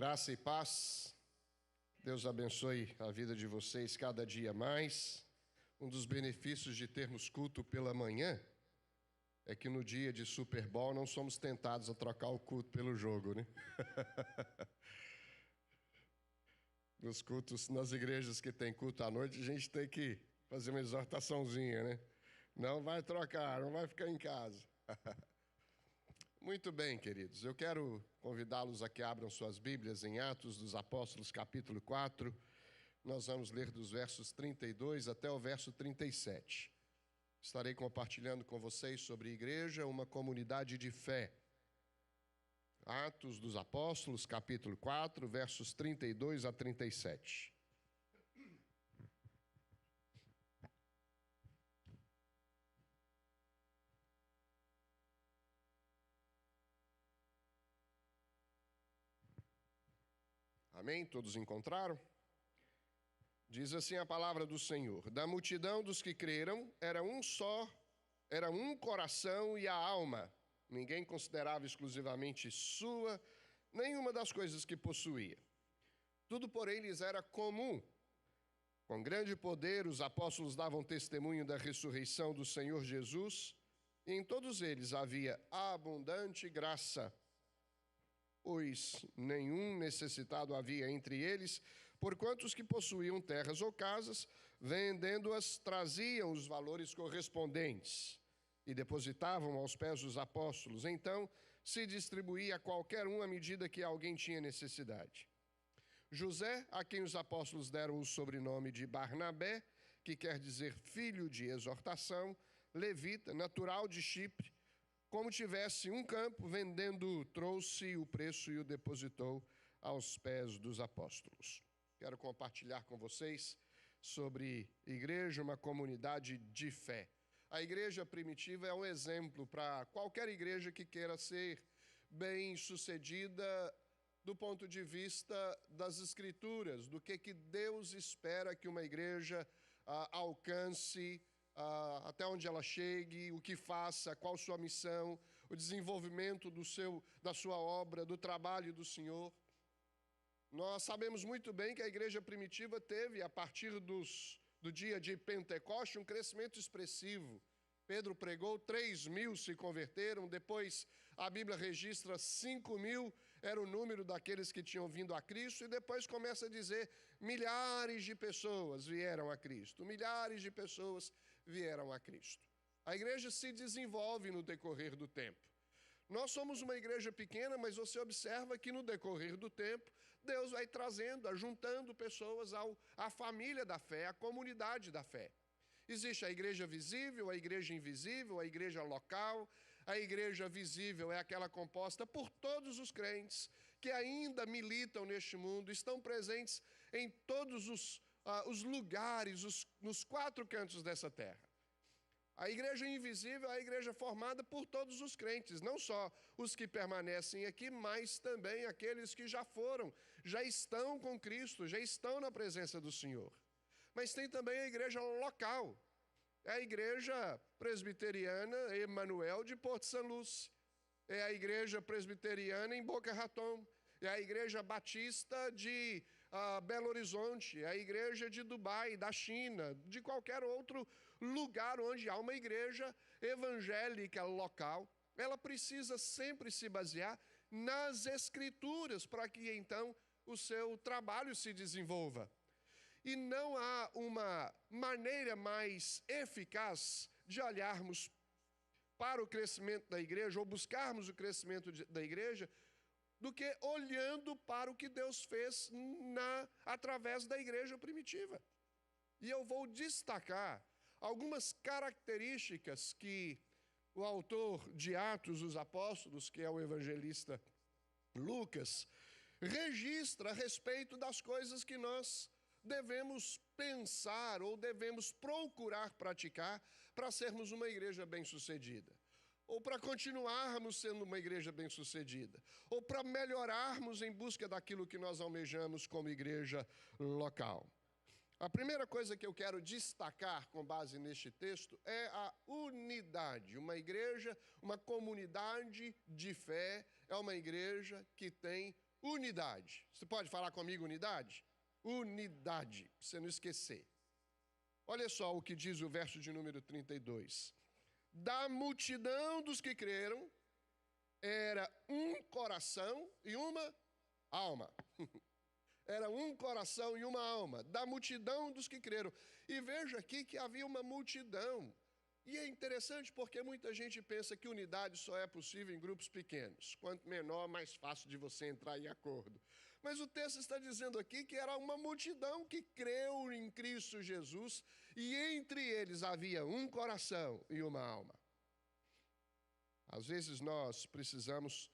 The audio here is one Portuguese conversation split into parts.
Graça e paz, Deus abençoe a vida de vocês cada dia mais. Um dos benefícios de termos culto pela manhã é que no dia de Super Bowl não somos tentados a trocar o culto pelo jogo, né? Nos cultos, nas igrejas que tem culto à noite, a gente tem que fazer uma exortaçãozinha, né? Não vai trocar, não vai ficar em casa. Muito bem, queridos. Eu quero convidá-los a que abram suas Bíblias em Atos dos Apóstolos, capítulo 4. Nós vamos ler dos versos 32 até o verso 37. Estarei compartilhando com vocês sobre igreja, uma comunidade de fé. Atos dos Apóstolos, capítulo 4, versos 32 a 37. Amém? Todos encontraram? Diz assim a palavra do Senhor: da multidão dos que creram, era um coração e a alma. Ninguém considerava exclusivamente sua nenhuma das coisas que possuía. Tudo, porém, lhes era comum. Com grande poder, os apóstolos davam testemunho da ressurreição do Senhor Jesus, e em todos eles havia abundante graça, pois nenhum necessitado havia entre eles, porquanto os que possuíam terras ou casas, vendendo-as, traziam os valores correspondentes e depositavam aos pés dos apóstolos. Então se distribuía a qualquer um à medida que alguém tinha necessidade. José, a quem os apóstolos deram o sobrenome de Barnabé, que quer dizer filho de exortação, levita, natural de Chipre, como tivesse um campo, vendendo, trouxe o preço e o depositou aos pés dos apóstolos. Quero compartilhar com vocês sobre igreja, uma comunidade de fé. A igreja primitiva é um exemplo para qualquer igreja que queira ser bem-sucedida do ponto de vista das Escrituras, do que Deus espera que uma igreja alcance, até onde ela chegue, o que faça, qual sua missão, o desenvolvimento da sua obra, do trabalho do Senhor. Nós sabemos muito bem que a igreja primitiva teve, a partir do dia de Pentecoste, um crescimento expressivo. Pedro pregou, 3.000 se converteram, depois a Bíblia registra 5.000, era o número daqueles que tinham vindo a Cristo, e depois começa a dizer, milhares de pessoas vieram a Cristo, milhares de pessoas vieram a Cristo. A igreja se desenvolve no decorrer do tempo. Nós somos uma igreja pequena, mas você observa que no decorrer do tempo, Deus vai trazendo, ajuntando pessoas à família da fé, à comunidade da fé. Existe a igreja visível, a igreja invisível, a igreja local. A igreja visível é aquela composta por todos os crentes que ainda militam neste mundo, estão presentes em todos os lugares, nos 4 cantos dessa terra. A igreja invisível é a igreja formada por todos os crentes, não só os que permanecem aqui, mas também aqueles que já foram, já estão com Cristo, já estão na presença do Senhor. Mas tem também a igreja local, é a igreja presbiteriana Emanuel de Porto São Lúcio, é a igreja presbiteriana em Boca Raton, é a igreja batista de Belo Horizonte, é a igreja de Dubai, da China, de qualquer outro lugar onde há uma igreja evangélica local. Ela precisa sempre se basear nas Escrituras para que então o seu trabalho se desenvolva. E não há uma maneira mais eficaz de olharmos para o crescimento da igreja ou buscarmos o crescimento da igreja do que olhando para o que Deus fez através da igreja primitiva. E eu vou destacar algumas características que o autor de Atos dos Apóstolos, que é o evangelista Lucas, registra a respeito das coisas que nós devemos pensar ou devemos procurar praticar para sermos uma igreja bem-sucedida, ou para continuarmos sendo uma igreja bem-sucedida, ou para melhorarmos em busca daquilo que nós almejamos como igreja local. A primeira coisa que eu quero destacar com base neste texto é a unidade. Uma igreja, uma comunidade de fé, é uma igreja que tem unidade. Você pode falar comigo unidade? Unidade, para você não esquecer. Olha só o que diz o verso de número 32. Da multidão dos que creram, era um coração e uma alma. Era um coração e uma alma, da multidão dos que creram. E veja aqui que havia uma multidão. E é interessante porque muita gente pensa que unidade só é possível em grupos pequenos. Quanto menor, mais fácil de você entrar em acordo. Mas o texto está dizendo aqui que era uma multidão que creu em Cristo Jesus, e entre eles havia um coração e uma alma. Às vezes nós precisamos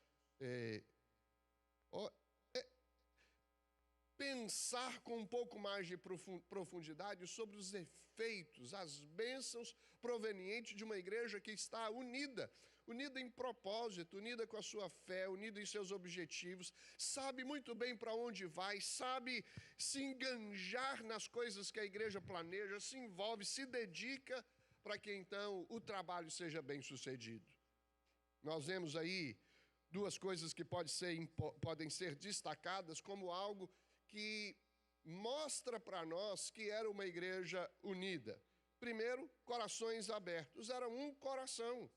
pensar com um pouco mais de profundidade sobre os efeitos, as bênçãos provenientes de uma igreja que está unida em propósito, unida com a sua fé, unida em seus objetivos, sabe muito bem para onde vai, sabe se enganjar nas coisas que a igreja planeja, se envolve, se dedica para que então o trabalho seja bem sucedido. Nós vemos aí duas coisas que podem ser destacadas como algo que mostra para nós que era uma igreja unida. Primeiro, corações abertos. Era um coração.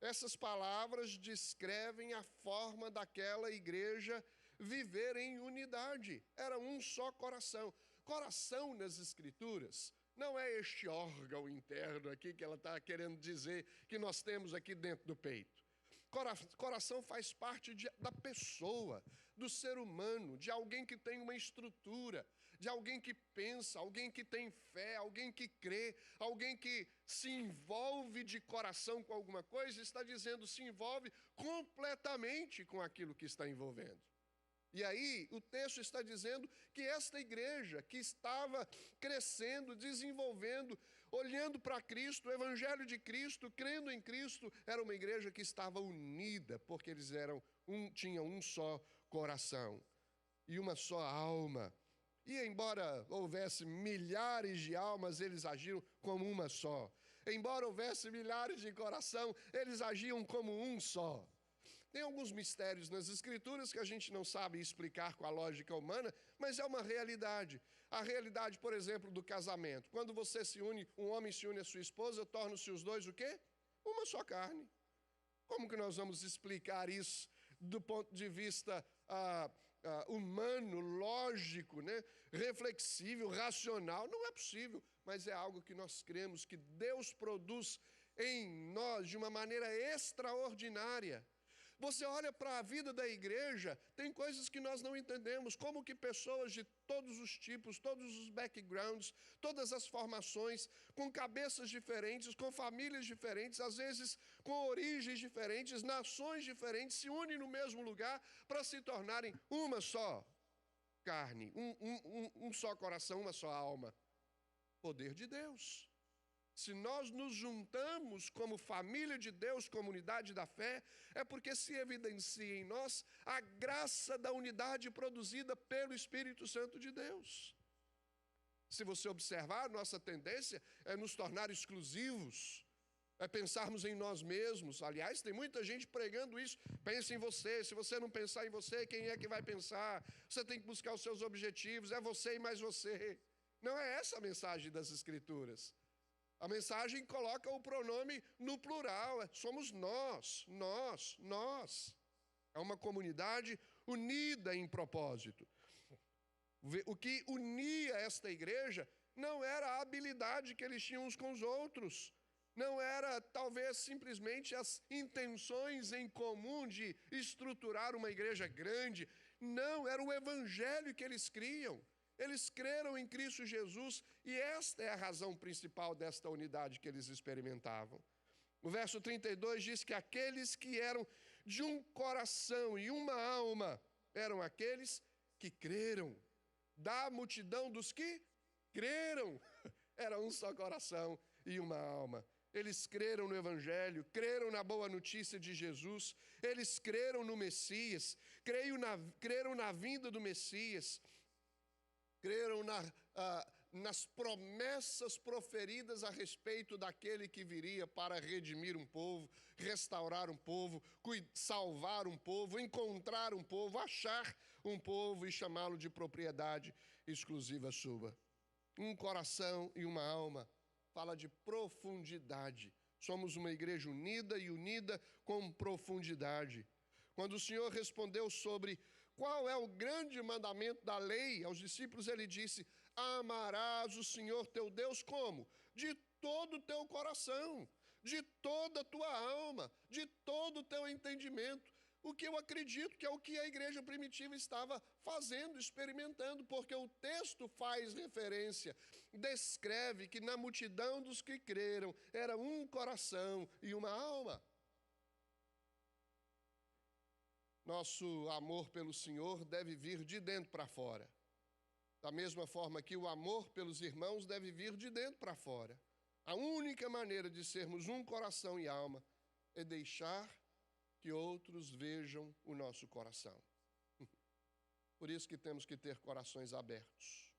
Essas palavras descrevem a forma daquela igreja viver em unidade. Era um só coração. Coração nas Escrituras não é este órgão interno aqui que ela está querendo dizer que nós temos aqui dentro do peito. Coração faz parte da pessoa, do ser humano, de alguém que tem uma estrutura, de alguém que pensa, alguém que tem fé, alguém que crê, alguém que se envolve de coração com alguma coisa, está dizendo se envolve completamente com aquilo que está envolvendo. E aí o texto está dizendo que esta igreja que estava crescendo, desenvolvendo, olhando para Cristo, o Evangelho de Cristo, crendo em Cristo, era uma igreja que estava unida, porque eles tinham um só coração e uma só alma. E embora houvesse milhares de almas, eles agiam como uma só. Embora houvesse milhares de coração, eles agiam como um só. Tem alguns mistérios nas Escrituras que a gente não sabe explicar com a lógica humana, mas é uma realidade. A realidade, por exemplo, do casamento. Quando você se une, um homem se une à sua esposa, tornam-se os dois o quê? Uma só carne. Como que nós vamos explicar isso do ponto de vista humano, lógico, né? Reflexível, racional? Não é possível, mas é algo que nós cremos que Deus produz em nós de uma maneira extraordinária. Você olha para a vida da igreja, tem coisas que nós não entendemos, como que pessoas de todos os tipos, todos os backgrounds, todas as formações, com cabeças diferentes, com famílias diferentes, às vezes com origens diferentes, nações diferentes, se unem no mesmo lugar para se tornarem uma só carne, um só coração, uma só alma. Poder de Deus. Se nós nos juntamos como família de Deus, comunidade da fé, é porque se evidencia em nós a graça da unidade produzida pelo Espírito Santo de Deus. Se você observar, nossa tendência é nos tornar exclusivos, é pensarmos em nós mesmos. Aliás, tem muita gente pregando isso. Pense em você, se você não pensar em você, quem é que vai pensar? Você tem que buscar os seus objetivos, é você e mais você. Não é essa a mensagem das Escrituras. A mensagem coloca o pronome no plural, somos nós. É uma comunidade unida em propósito. O que unia esta igreja não era a habilidade que eles tinham uns com os outros, não era talvez simplesmente as intenções em comum de estruturar uma igreja grande, não, era o evangelho que eles criam. Eles creram em Cristo Jesus e esta é a razão principal desta unidade que eles experimentavam. O verso 32 diz que aqueles que eram de um coração e uma alma eram aqueles que creram. Da multidão dos que creram, era um só coração e uma alma. Eles creram no Evangelho, creram na boa notícia de Jesus, eles creram no Messias, creram na vinda do Messias, creram nas promessas proferidas a respeito daquele que viria para redimir um povo, restaurar um povo, salvar um povo, encontrar um povo, achar um povo e chamá-lo de propriedade exclusiva sua. Um coração e uma alma, fala de profundidade. Somos uma igreja unida e unida com profundidade. Quando o Senhor respondeu sobre qual é o grande mandamento da lei aos discípulos, ele disse: amarás o Senhor teu Deus como? De todo o teu coração, de toda a tua alma, de todo o teu entendimento. O que eu acredito que é o que a igreja primitiva estava fazendo, experimentando, porque o texto faz referência, descreve que na multidão dos que creram era um coração e uma alma. Nosso amor pelo Senhor deve vir de dentro para fora. Da mesma forma que o amor pelos irmãos deve vir de dentro para fora. A única maneira de sermos um coração e alma é deixar que outros vejam o nosso coração. Por isso que temos que ter corações abertos.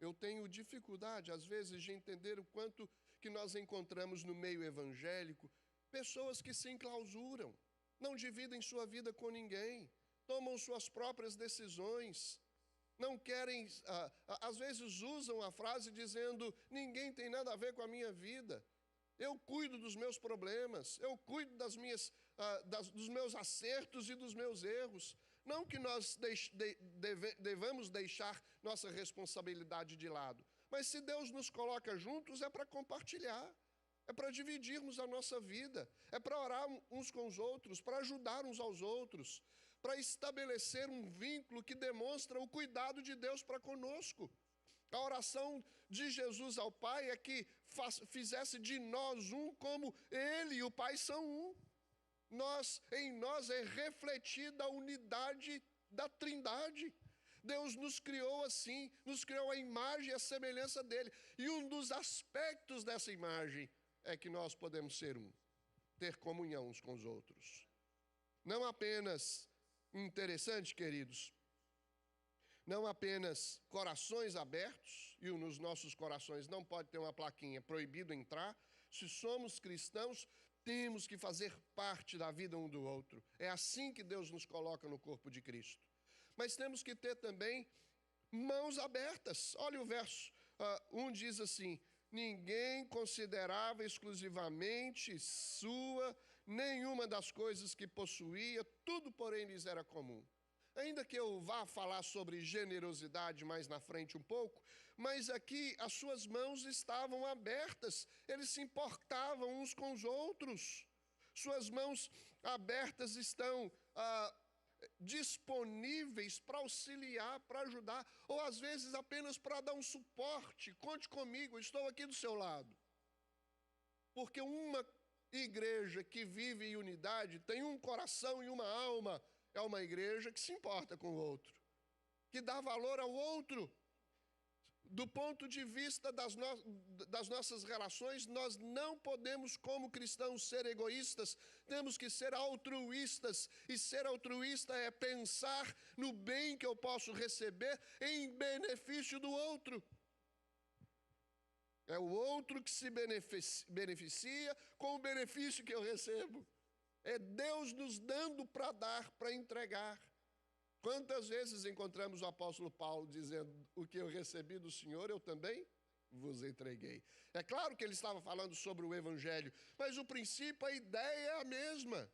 Eu tenho dificuldade, às vezes, de entender o quanto que nós encontramos no meio evangélico pessoas que se enclausuram, não dividem sua vida com ninguém, tomam suas próprias decisões, não querem, às vezes usam a frase dizendo: ninguém tem nada a ver com a minha vida, eu cuido dos meus problemas, eu cuido dos meus acertos e dos meus erros. Não que nós devamos deixar nossa responsabilidade de lado, mas se Deus nos coloca juntos é para compartilhar, é para dividirmos a nossa vida, é para orar uns com os outros, para ajudar uns aos outros, para estabelecer um vínculo que demonstra o cuidado de Deus para conosco. A oração de Jesus ao Pai é que fizesse de nós um como Ele e o Pai são um. Em nós é refletida a unidade da Trindade. Deus nos criou assim, nos criou a imagem e a semelhança dEle. E um dos aspectos dessa imagem é que nós podemos ser um, ter comunhão uns com os outros. Não apenas, interessante, queridos, não apenas corações abertos, e nos nossos corações não pode ter uma plaquinha proibido entrar. Se somos cristãos, temos que fazer parte da vida um do outro. É assim que Deus nos coloca no corpo de Cristo. Mas temos que ter também mãos abertas. Olha o verso 1, diz assim: ninguém considerava exclusivamente sua nenhuma das coisas que possuía, tudo, porém, lhes era comum. Ainda que eu vá falar sobre generosidade mais na frente um pouco, mas aqui as suas mãos estavam abertas, eles se importavam uns com os outros. Suas mãos abertas estão disponíveis para auxiliar, para ajudar, ou às vezes apenas para dar um suporte. Conte comigo, estou aqui do seu lado. Porque uma igreja que vive em unidade, tem um coração e uma alma, é uma igreja que se importa com o outro, que dá valor ao outro. Do ponto de vista das nossas relações, nós não podemos, como cristãos, ser egoístas, temos que ser altruístas, e ser altruísta é pensar no bem que eu posso receber em benefício do outro. É o outro que se beneficia com o benefício que eu recebo. É Deus nos dando para dar, para entregar. Quantas vezes encontramos o apóstolo Paulo dizendo: o que eu recebi do Senhor, eu também vos entreguei. É claro que ele estava falando sobre o Evangelho, mas o princípio, a ideia é a mesma.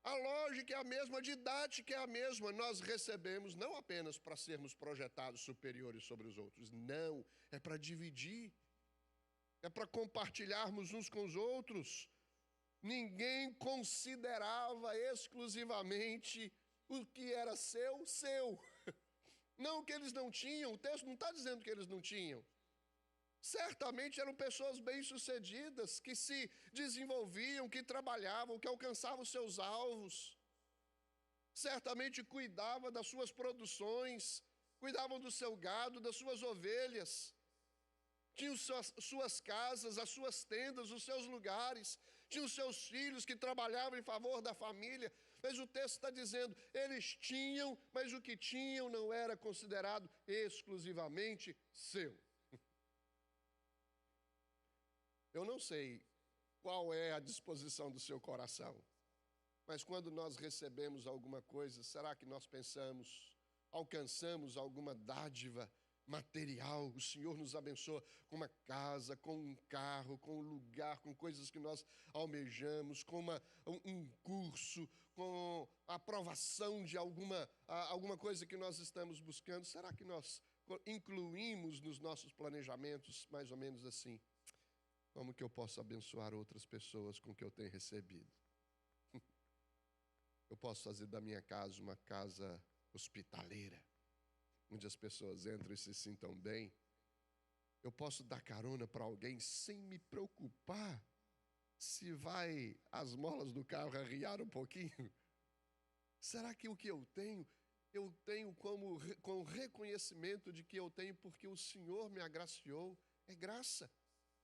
A lógica é a mesma, a didática é a mesma. Nós recebemos não apenas para sermos projetados superiores sobre os outros, não, é para dividir, é para compartilharmos uns com os outros. Ninguém considerava exclusivamente o que era seu. Não que eles não tinham, o texto não está dizendo que eles não tinham. Certamente eram pessoas bem-sucedidas, que se desenvolviam, que trabalhavam, que alcançavam os seus alvos. Certamente cuidavam das suas produções, cuidavam do seu gado, das suas ovelhas. Tinham suas casas, as suas tendas, os seus lugares. Tinham seus filhos que trabalhavam em favor da família. Mas o texto está dizendo, eles tinham, mas o que tinham não era considerado exclusivamente seu. Eu não sei qual é a disposição do seu coração, mas quando nós recebemos alguma coisa, será que nós pensamos, alcançamos alguma dádiva material? O Senhor nos abençoa com uma casa, com um carro, com um lugar, com coisas que nós almejamos, com um curso, com a aprovação de alguma coisa que nós estamos buscando. Será que nós incluímos nos nossos planejamentos mais ou menos assim? Como que eu posso abençoar outras pessoas com o que eu tenho recebido? Eu posso fazer da minha casa uma casa hospitaleira, onde as pessoas entram e se sintam bem. Eu posso dar carona para alguém sem me preocupar se vai as molas do carro arriar um pouquinho. Será que o que eu tenho com reconhecimento de que eu tenho porque o Senhor me agraciou? É graça,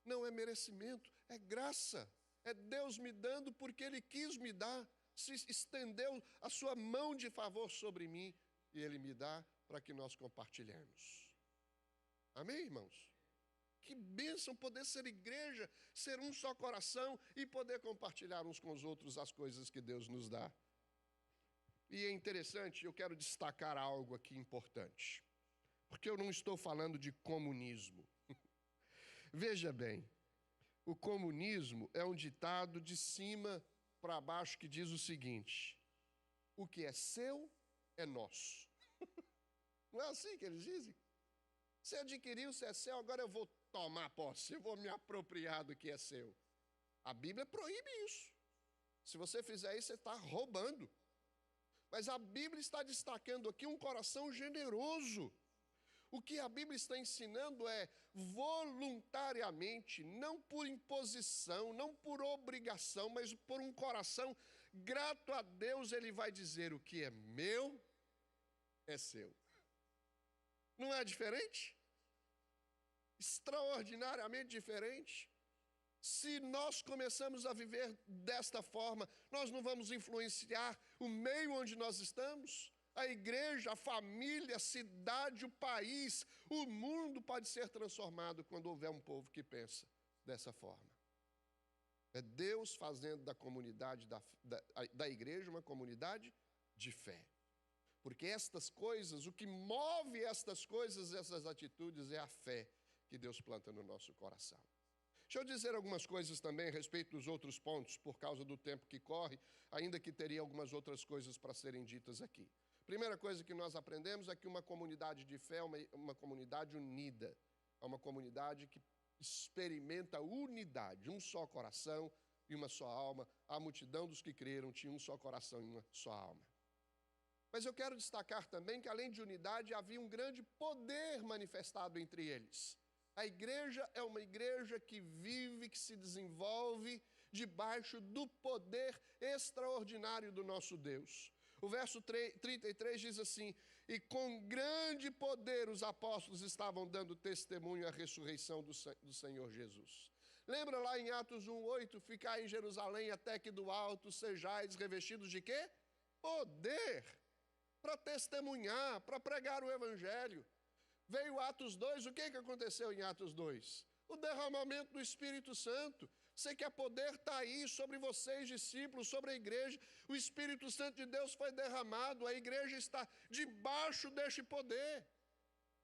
não é merecimento, é graça. É Deus me dando porque Ele quis me dar. Se estendeu a sua mão de favor sobre mim e Ele me dá para que nós compartilhemos. Amém, irmãos? Que bênção poder ser igreja, ser um só coração e poder compartilhar uns com os outros as coisas que Deus nos dá. E é interessante, eu quero destacar algo aqui importante, porque eu não estou falando de comunismo. Veja bem, o comunismo é um ditado de cima para baixo que diz o seguinte: o que é seu é nosso. Não é assim que eles dizem? Você adquiriu, se é seu, agora eu vou tomar posse, eu vou me apropriar do que é seu. A Bíblia proíbe isso. Se você fizer isso, você está roubando. Mas a Bíblia está destacando aqui um coração generoso. O que a Bíblia está ensinando é voluntariamente, não por imposição, não por obrigação, mas por um coração grato a Deus, Ele vai dizer: o que é meu é seu. Não é diferente? Extraordinariamente diferente. Se nós começamos a viver desta forma, nós não vamos influenciar o meio onde nós estamos? A igreja, a família, a cidade, o país, o mundo pode ser transformado quando houver um povo que pensa dessa forma. É Deus fazendo da comunidade, da igreja, uma comunidade de fé. Porque estas coisas, o que move estas coisas, essas atitudes, é a fé que Deus planta no nosso coração. Deixa eu dizer algumas coisas também a respeito dos outros pontos, por causa do tempo que corre, ainda que teria algumas outras coisas para serem ditas aqui. Primeira coisa que nós aprendemos é que uma comunidade de fé é uma comunidade unida, é uma comunidade que experimenta unidade, um só coração e uma só alma. A multidão dos que creram tinha um só coração e uma só alma. Mas eu quero destacar também que, além de unidade, havia um grande poder manifestado entre eles. A igreja é uma igreja que vive, que se desenvolve debaixo do poder extraordinário do nosso Deus. O verso 33 diz assim: e com grande poder os apóstolos estavam dando testemunho à ressurreição do Senhor Jesus. Lembra lá em Atos 1:8, ficai em Jerusalém até que do alto sejais revestidos de quê? Poder, para testemunhar, para pregar o evangelho. Veio Atos 2, o que aconteceu em Atos 2? O derramamento do Espírito Santo. Sei que a poder está aí sobre vocês, discípulos, sobre a igreja. O Espírito Santo de Deus foi derramado, a igreja está debaixo deste poder,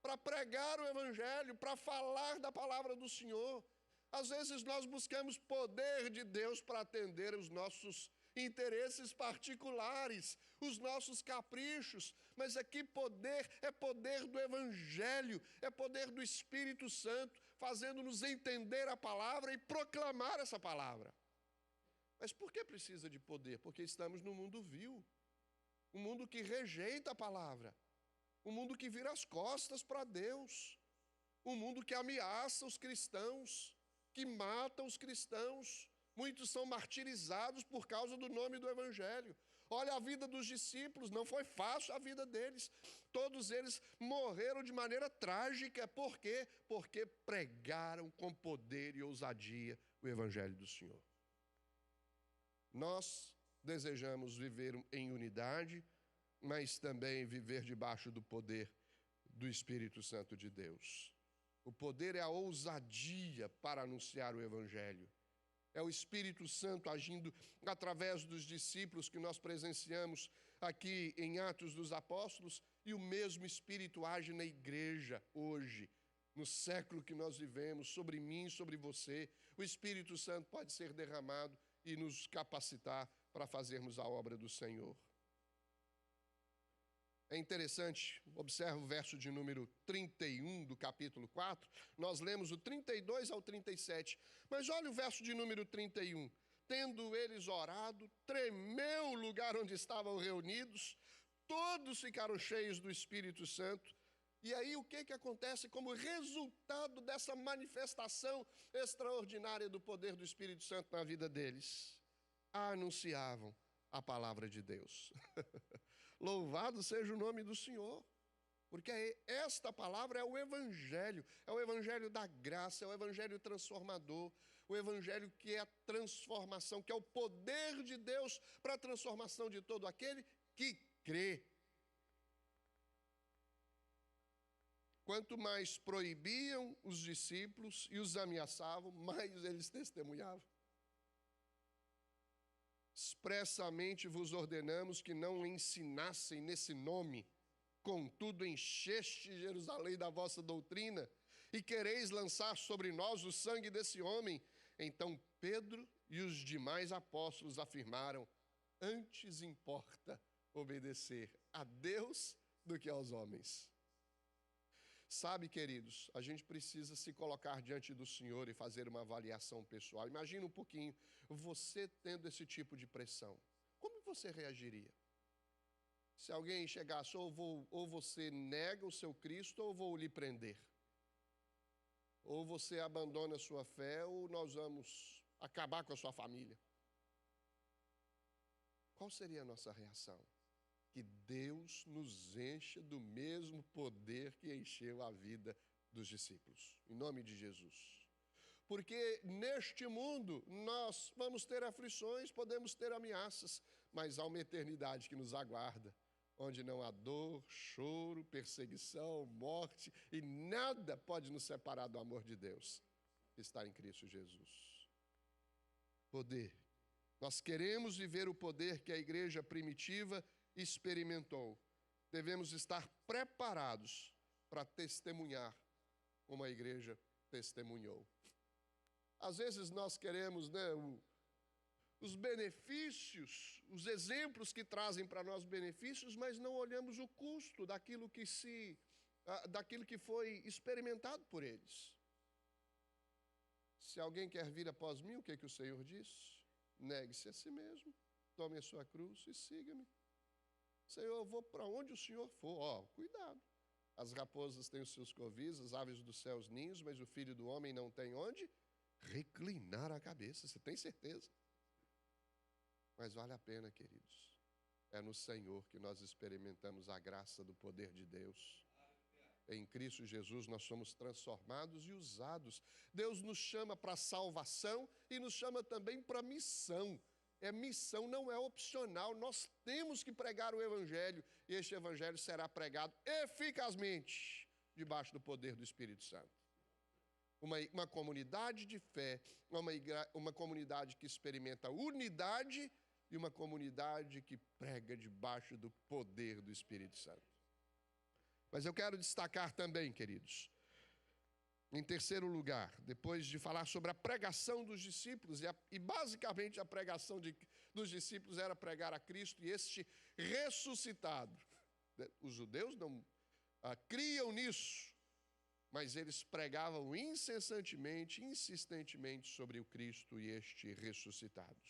para pregar o evangelho, para falar da palavra do Senhor. Às vezes nós buscamos poder de Deus para atender os nossos interesses particulares, os nossos caprichos, mas aqui poder é poder do evangelho, é poder do Espírito Santo, fazendo-nos entender a palavra e proclamar essa palavra. Mas por que precisa de poder? Porque estamos num mundo vil, um mundo que rejeita a palavra, um mundo que vira as costas para Deus, um mundo que ameaça os cristãos, que mata os cristãos. Muitos são martirizados por causa do nome do evangelho. Olha a vida dos discípulos, não foi fácil a vida deles. Todos eles morreram de maneira trágica. Por quê? Porque pregaram com poder e ousadia o evangelho do Senhor. Nós desejamos viver em unidade, mas também viver debaixo do poder do Espírito Santo de Deus. O poder é a ousadia para anunciar o Evangelho. É o Espírito Santo agindo através dos discípulos que nós presenciamos aqui em Atos dos Apóstolos, e o mesmo Espírito age na igreja hoje, no século que nós vivemos, sobre mim, sobre você. O Espírito Santo pode ser derramado e nos capacitar para fazermos a obra do Senhor. É interessante, observa o verso de número 31 do capítulo 4, nós lemos o 32 ao 37, mas olha o verso de número 31. Tendo eles orado, tremeu o lugar onde estavam reunidos, todos ficaram cheios do Espírito Santo. E aí o que acontece como resultado dessa manifestação extraordinária do poder do Espírito Santo na vida deles? Anunciavam a palavra de Deus. Louvado seja o nome do Senhor, porque esta palavra é o Evangelho da graça, é o Evangelho transformador, o Evangelho que é a transformação, que é o poder de Deus para a transformação de todo aquele que crê. Quanto mais proibiam os discípulos e os ameaçavam, mais eles testemunhavam. Expressamente vos ordenamos que não ensinassem nesse nome, contudo encheste Jerusalém da vossa doutrina, e quereis lançar sobre nós o sangue desse homem. Então Pedro e os demais apóstolos afirmaram: antes importa obedecer a Deus do que aos homens. Sabe, queridos, a gente precisa se colocar diante do Senhor e fazer uma avaliação pessoal. Imagina um pouquinho você tendo esse tipo de pressão. Como você reagiria? Se alguém chegasse, ou você nega o seu Cristo, ou vou lhe prender. Ou você abandona a sua fé, ou nós vamos acabar com a sua família. Qual seria a nossa reação? Que Deus nos encha do mesmo poder que encheu a vida dos discípulos. Em nome de Jesus. Porque neste mundo nós vamos ter aflições, podemos ter ameaças, mas há uma eternidade que nos aguarda, onde não há dor, choro, perseguição, morte, e nada pode nos separar do amor de Deus, que está em Cristo Jesus. Poder. Nós queremos viver o poder que a igreja primitiva experimentou. Devemos estar preparados para testemunhar como a igreja testemunhou. Às vezes nós queremos, os benefícios, os exemplos que trazem para nós benefícios, mas não olhamos o custo daquilo que foi experimentado por eles. Se alguém quer vir após mim, o que o Senhor diz? Negue-se a si mesmo, tome a sua cruz e siga-me. Senhor, eu vou para onde o Senhor for. Cuidado. As raposas têm os seus covis, as aves dos céus ninhos, mas o Filho do Homem não tem onde reclinar a cabeça. Você tem certeza? Mas vale a pena, queridos. É no Senhor que nós experimentamos a graça do poder de Deus. Em Cristo Jesus nós somos transformados e usados. Deus nos chama para salvação e nos chama também para missão. Missão, não é opcional, nós temos que pregar o Evangelho, e este Evangelho será pregado eficazmente debaixo do poder do Espírito Santo. Uma comunidade de fé, uma comunidade que experimenta unidade e uma comunidade que prega debaixo do poder do Espírito Santo. Mas eu quero destacar também, queridos, em terceiro lugar, depois de falar sobre a pregação dos discípulos, e basicamente a pregação dos discípulos era pregar a Cristo e este ressuscitado. Os judeus não criam nisso, mas eles pregavam incessantemente, insistentemente sobre o Cristo e este ressuscitado.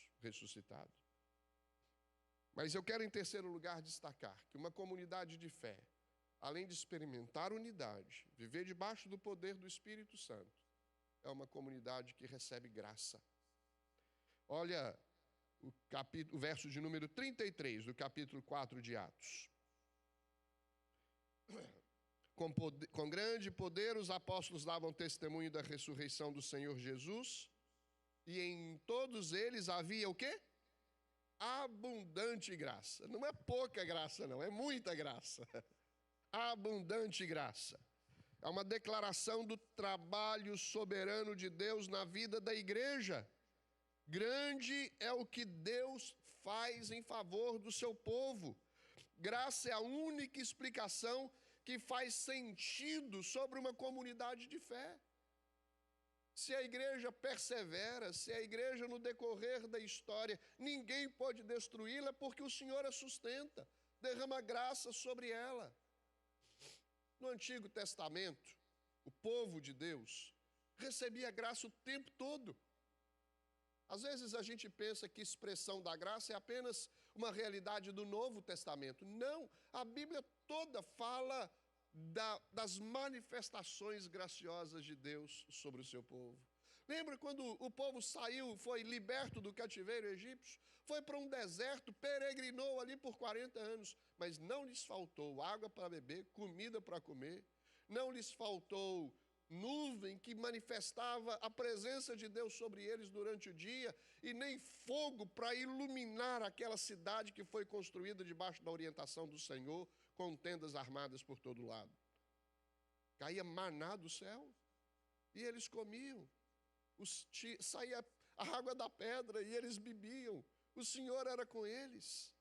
Mas eu quero em terceiro lugar destacar que uma comunidade de fé, além de experimentar unidade, viver debaixo do poder do Espírito Santo, é uma comunidade que recebe graça. Olha o verso de número 33 do capítulo 4 de Atos. Com grande poder os apóstolos davam testemunho da ressurreição do Senhor Jesus, e em todos eles havia o quê? Abundante graça. Não é pouca graça, não, é muita graça. Abundante graça. É uma declaração do trabalho soberano de Deus na vida da igreja. Grande é o que Deus faz em favor do seu povo. Graça é a única explicação que faz sentido sobre uma comunidade de fé. Se a igreja persevera, se a igreja no decorrer da história, ninguém pode destruí-la porque o Senhor a sustenta, derrama graça sobre ela. No Antigo Testamento, o povo de Deus recebia graça o tempo todo. Às vezes a gente pensa que expressão da graça é apenas uma realidade do Novo Testamento. Não, a Bíblia toda fala das manifestações graciosas de Deus sobre o seu povo. Lembra quando o povo saiu, foi liberto do cativeiro egípcio? Foi para um deserto, peregrinou ali por 40 anos, mas não lhes faltou água para beber, comida para comer, não lhes faltou nuvem que manifestava a presença de Deus sobre eles durante o dia, e nem fogo para iluminar aquela cidade que foi construída debaixo da orientação do Senhor, com tendas armadas por todo lado. Caía maná do céu, e eles comiam. Saía a água da pedra, e eles bebiam. O Senhor era com eles.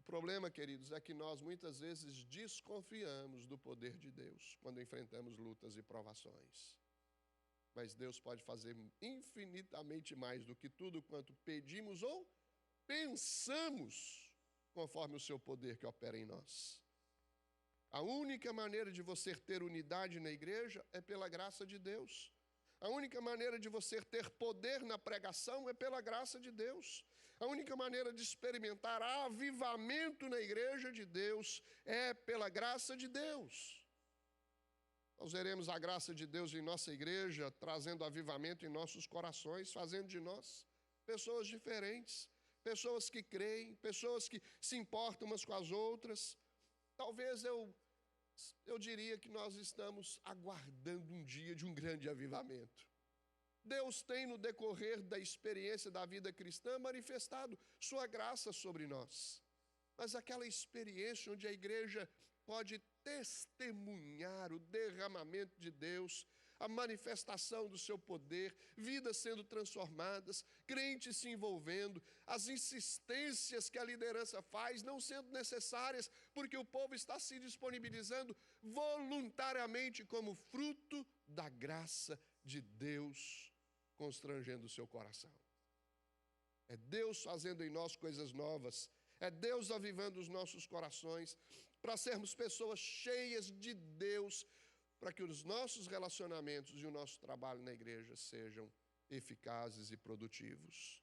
O problema, queridos, é que nós muitas vezes desconfiamos do poder de Deus quando enfrentamos lutas e provações. Mas Deus pode fazer infinitamente mais do que tudo quanto pedimos ou pensamos, conforme o seu poder que opera em nós. A única maneira de você ter unidade na igreja é pela graça de Deus. A única maneira de você ter poder na pregação é pela graça de Deus. A única maneira de experimentar avivamento na igreja de Deus é pela graça de Deus. Nós veremos a graça de Deus em nossa igreja, trazendo avivamento em nossos corações, fazendo de nós pessoas diferentes, pessoas que creem, pessoas que se importam umas com as outras. Talvez eu diria que nós estamos aguardando um dia de um grande avivamento. Deus tem, no decorrer da experiência da vida cristã, manifestado sua graça sobre nós. Mas aquela experiência onde a igreja pode testemunhar o derramamento de Deus, a manifestação do seu poder, vidas sendo transformadas, crentes se envolvendo, as insistências que a liderança faz não sendo necessárias, porque o povo está se disponibilizando voluntariamente como fruto da graça de Deus, constrangendo o seu coração. É Deus fazendo em nós coisas novas, é Deus avivando os nossos corações, para sermos pessoas cheias de Deus, para que os nossos relacionamentos e o nosso trabalho na igreja sejam eficazes e produtivos.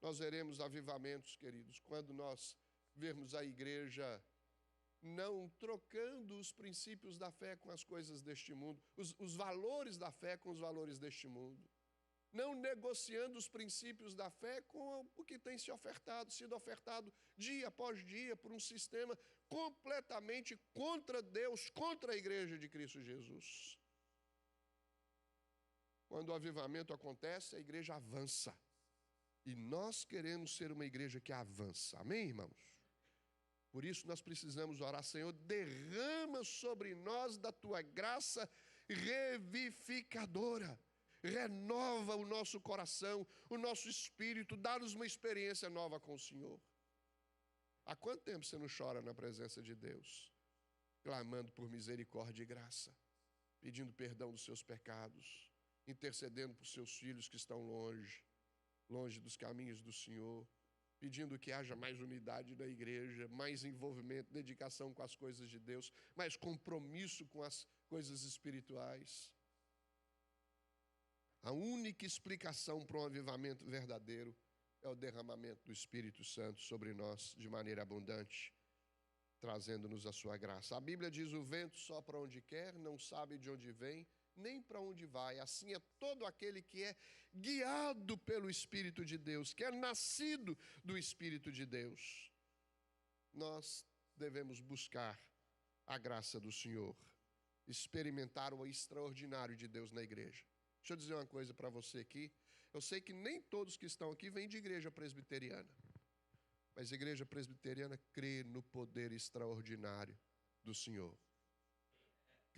Nós veremos avivamentos, queridos, quando nós vermos a igreja não trocando os princípios da fé com as coisas deste mundo, os valores da fé com os valores deste mundo. Não negociando os princípios da fé com o que tem sido ofertado dia após dia por um sistema completamente contra Deus, contra a igreja de Cristo Jesus. Quando o avivamento acontece, a igreja avança. E nós queremos ser uma igreja que avança. Amém, irmãos? Por isso nós precisamos orar: Senhor, derrama sobre nós da tua graça revivificadora. Renova o nosso coração, o nosso espírito, dá-nos uma experiência nova com o Senhor. Há quanto tempo você não chora na presença de Deus, clamando por misericórdia e graça, pedindo perdão dos seus pecados, intercedendo por seus filhos que estão longe dos caminhos do Senhor, pedindo que haja mais unidade na igreja, mais envolvimento, dedicação com as coisas de Deus, mais compromisso com as coisas espirituais? A única explicação para um avivamento verdadeiro é o derramamento do Espírito Santo sobre nós de maneira abundante, trazendo-nos a sua graça. A Bíblia diz: o vento sopra onde quer, não sabe de onde vem, nem para onde vai. Assim é todo aquele que é guiado pelo Espírito de Deus, que é nascido do Espírito de Deus. Nós devemos buscar a graça do Senhor, experimentar o extraordinário de Deus na igreja. Deixa eu dizer uma coisa para você aqui. Eu sei que nem todos que estão aqui vêm de igreja presbiteriana, mas a igreja presbiteriana crê no poder extraordinário do Senhor.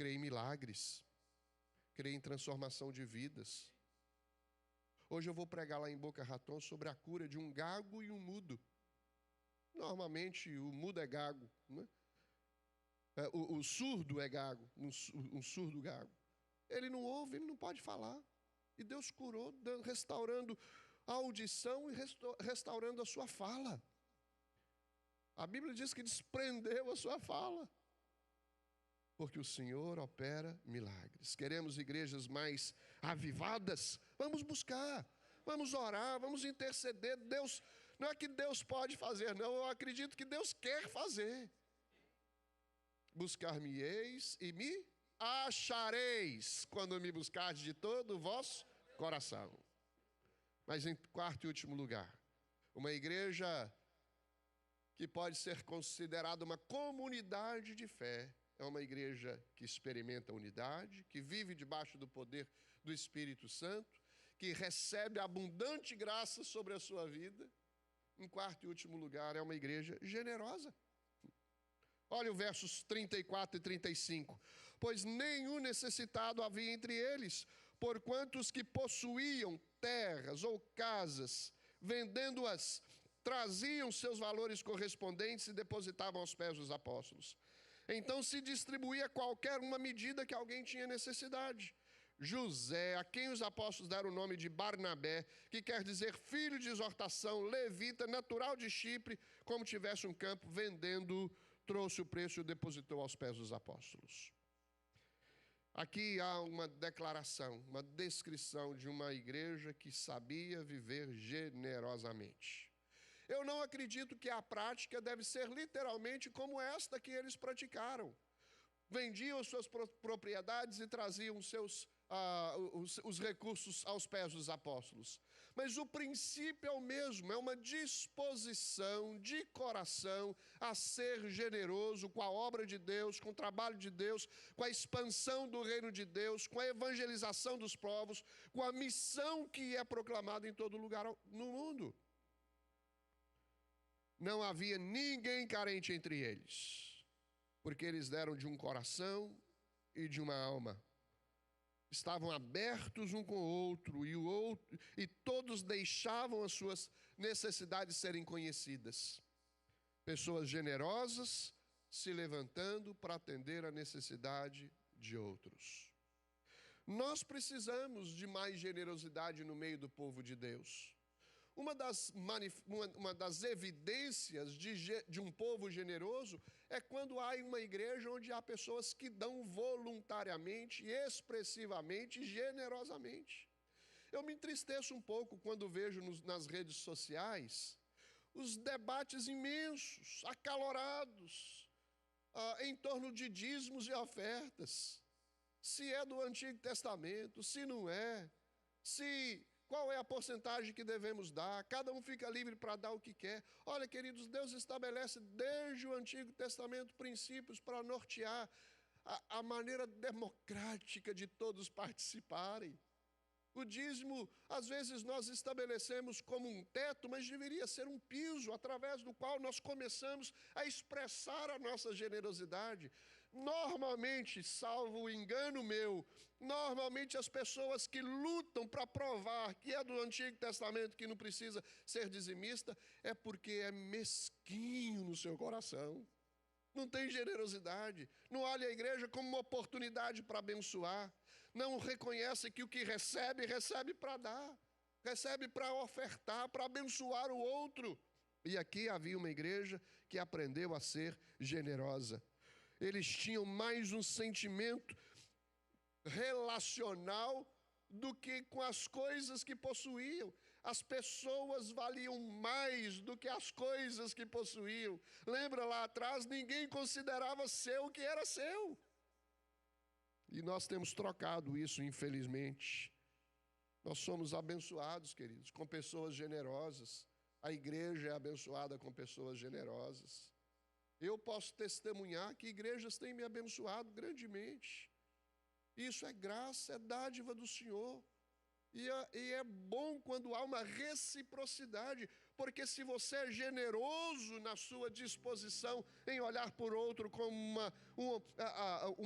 crê em milagres, crê em transformação de vidas. Hoje eu vou pregar lá em Boca Raton sobre a cura de um gago e um mudo. Normalmente o mudo é gago, né? O surdo é gago, um surdo gago. Ele não ouve, ele não pode falar. E Deus curou, restaurando a audição e restaurando a sua fala. A Bíblia diz que desprendeu a sua fala, porque o Senhor opera milagres. Queremos igrejas mais avivadas? Vamos buscar, vamos orar, vamos interceder. Deus, não é que Deus pode fazer, não, eu acredito que Deus quer fazer. Buscar-me-eis e me achareis, quando me buscardes de todo o vosso coração. Mas em quarto e último lugar, uma igreja que pode ser considerada uma comunidade de fé, é uma igreja que experimenta unidade, que vive debaixo do poder do Espírito Santo, que recebe abundante graça sobre a sua vida. Em quarto e último lugar, é uma igreja generosa. Olha o versos 34 e 35. Pois nenhum necessitado havia entre eles, porquanto os que possuíam terras ou casas, vendendo-as, traziam seus valores correspondentes e depositavam aos pés dos apóstolos. Então se distribuía qualquer uma medida que alguém tinha necessidade. José, a quem os apóstolos deram o nome de Barnabé, que quer dizer filho de exortação, levita, natural de Chipre, como tivesse um campo, vendendo, trouxe o preço e o depositou aos pés dos apóstolos. Aqui há uma declaração, uma descrição de uma igreja que sabia viver generosamente. Eu não acredito que a prática deve ser literalmente como esta que eles praticaram. Vendiam suas propriedades e traziam os recursos aos pés dos apóstolos. Mas o princípio é o mesmo, é uma disposição de coração a ser generoso com a obra de Deus, com o trabalho de Deus, com a expansão do reino de Deus, com a evangelização dos povos, com a missão que é proclamada em todo lugar no mundo. Não havia ninguém carente entre eles, porque eles deram de um coração e de uma alma. Estavam abertos um com o outro, e todos deixavam as suas necessidades serem conhecidas. Pessoas generosas se levantando para atender a necessidade de outros. Nós precisamos de mais generosidade no meio do povo de Deus. Uma das evidências de um povo generoso é quando há uma igreja onde há pessoas que dão voluntariamente, expressivamente, generosamente. Eu me entristeço um pouco quando vejo nas redes sociais os debates imensos, acalorados, em torno de dízimos e ofertas. Se é do Antigo Testamento, se não é, qual é a porcentagem que devemos dar? Cada um fica livre para dar o que quer. Olha, queridos, Deus estabelece desde o Antigo Testamento princípios para nortear a maneira democrática de todos participarem. O dízimo, às vezes nós estabelecemos como um teto, mas deveria ser um piso através do qual nós começamos a expressar a nossa generosidade. Normalmente, salvo o engano meu, normalmente as pessoas que lutam para provar que é do Antigo Testamento, que não precisa ser dizimista, é porque é mesquinho no seu coração. Não tem generosidade, não olha a igreja como uma oportunidade para abençoar, não reconhece que o que recebe, recebe para dar, recebe para ofertar, para abençoar o outro. E aqui havia uma igreja que aprendeu a ser generosa. Eles tinham mais um sentimento relacional do que com as coisas que possuíam. As pessoas valiam mais do que as coisas que possuíam. Lembra lá atrás, ninguém considerava seu o que era seu. E nós temos trocado isso, infelizmente. Nós somos abençoados, queridos, com pessoas generosas. A igreja é abençoada com pessoas generosas. Eu posso testemunhar que igrejas têm me abençoado grandemente. Isso é graça, é dádiva do Senhor. E é bom quando há uma reciprocidade, porque se você é generoso na sua disposição em olhar por outro como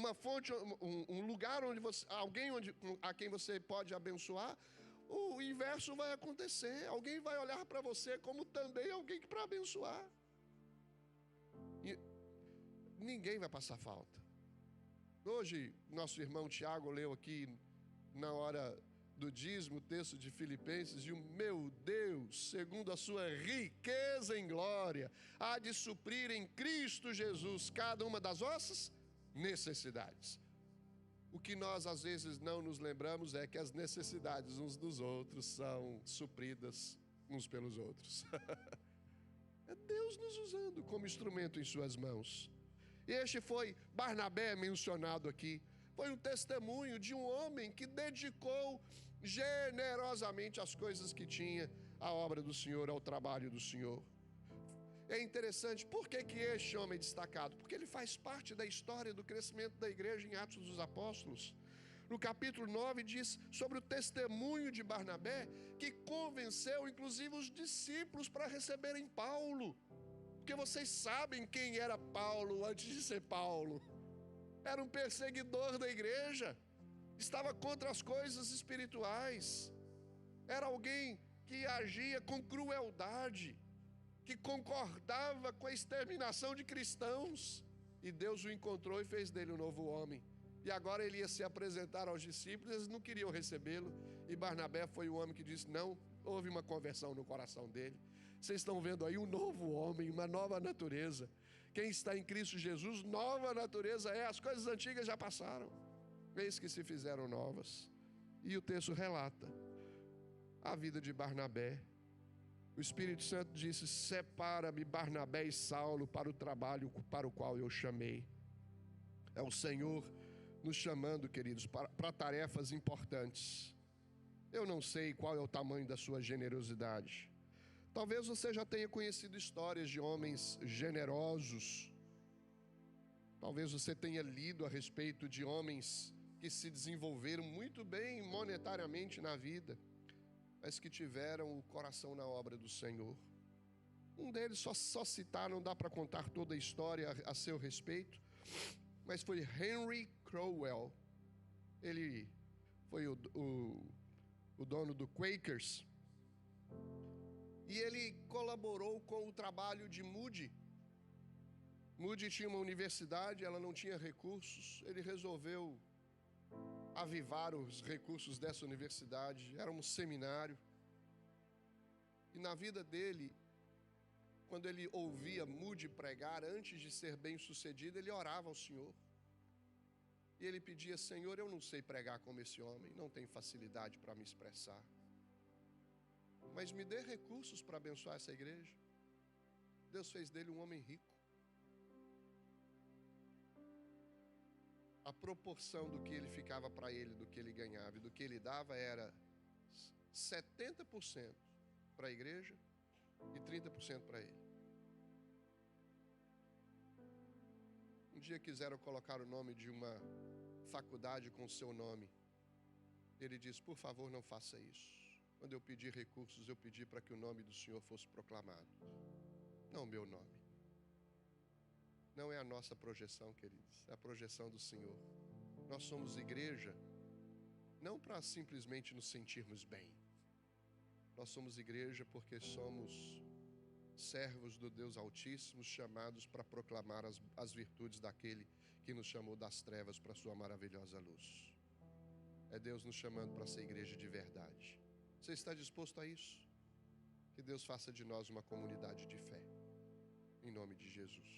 uma fonte, um lugar onde você, alguém a quem você pode abençoar, o inverso vai acontecer. Alguém vai olhar para você como também alguém para abençoar. E ninguém vai passar falta. Hoje, nosso irmão Tiago leu aqui na hora do dízimo, o texto de Filipenses, e o meu Deus, segundo a sua riqueza em glória, há de suprir em Cristo Jesus cada uma das vossas necessidades. O que nós às vezes não nos lembramos é que as necessidades uns dos outros são supridas uns pelos outros. É Deus nos usando como instrumento em suas mãos. E este foi Barnabé mencionado aqui. Foi um testemunho de um homem que dedicou generosamente as coisas que tinha à obra do Senhor, ao trabalho do Senhor. É interessante, por que este homem é destacado? Porque ele faz parte da história do crescimento da igreja em Atos dos Apóstolos. No capítulo 9 diz sobre o testemunho de Barnabé, que convenceu inclusive os discípulos para receberem Paulo. Porque vocês sabem quem era Paulo antes de ser Paulo. Era um perseguidor da igreja, estava contra as coisas espirituais, era alguém que agia com crueldade, que concordava com a exterminação de cristãos, e Deus o encontrou e fez dele um novo homem. E agora ele ia se apresentar aos discípulos, eles não queriam recebê-lo, e Barnabé foi o homem que disse: não, houve uma conversão no coração dele. Vocês estão vendo aí um novo homem, uma nova natureza. Quem está em Cristo Jesus, nova natureza é, as coisas antigas já passaram, eis que se fizeram novas. E o texto relata a vida de Barnabé. O Espírito Santo disse: separa-me Barnabé e Saulo para o trabalho para o qual eu chamei. É o Senhor nos chamando, queridos, para tarefas importantes. Eu não sei qual é o tamanho da sua generosidade. Talvez você já tenha conhecido histórias de homens generosos. Talvez você tenha lido a respeito de homens que se desenvolveram muito bem monetariamente na vida, mas que tiveram o coração na obra do Senhor. Um deles, só citar, não dá para contar toda a história a seu respeito, mas foi Henry Crowell. Ele foi o dono do Quakers, e ele colaborou com o trabalho de Moody. Moody tinha uma universidade, ela não tinha recursos, ele resolveu avivar os recursos dessa universidade, era um seminário. E na vida dele, quando ele ouvia Moody pregar, antes de ser bem sucedido, ele orava ao Senhor. E ele pedia: Senhor, eu não sei pregar como esse homem, não tenho facilidade para me expressar, mas me dê recursos para abençoar essa igreja. Deus fez dele um homem rico. A proporção do que ele ficava para ele, do que ele ganhava e do que ele dava era 70% para a igreja e 30% para ele. Um dia quiseram colocar o nome de uma faculdade com o seu nome. Ele disse: por favor, não faça isso. Quando eu pedi recursos, eu pedi para que o nome do Senhor fosse proclamado, não o meu nome. Não é a nossa projeção, queridos, é a projeção do Senhor. Nós somos igreja não para simplesmente nos sentirmos bem. Nós somos igreja porque somos servos do Deus Altíssimo, chamados para proclamar as virtudes daquele que nos chamou das trevas para a sua maravilhosa luz. É Deus nos chamando para ser igreja de verdade. Você está disposto a isso? Que Deus faça de nós uma comunidade de fé, em nome de Jesus.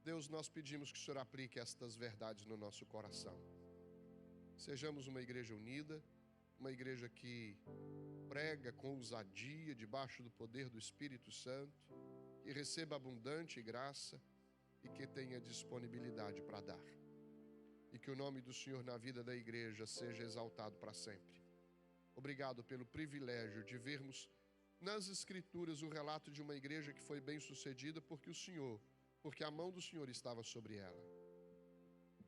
Deus, nós pedimos que o Senhor aplique estas verdades no nosso coração. Sejamos uma igreja unida, uma igreja que prega com ousadia, debaixo do poder do Espírito Santo, que receba abundante graça e que tenha disponibilidade para dar. E que o nome do Senhor na vida da igreja seja exaltado para sempre. Obrigado pelo privilégio de vermos nas Escrituras o relato de uma igreja que foi bem sucedida porque a mão do Senhor estava sobre ela.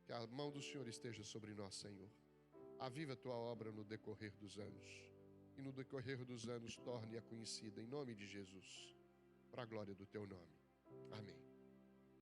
Que a mão do Senhor esteja sobre nós, Senhor. Aviva a tua obra no decorrer dos anos. e no decorrer dos anos torne-a conhecida, em nome de Jesus, para a glória do teu nome. Amém.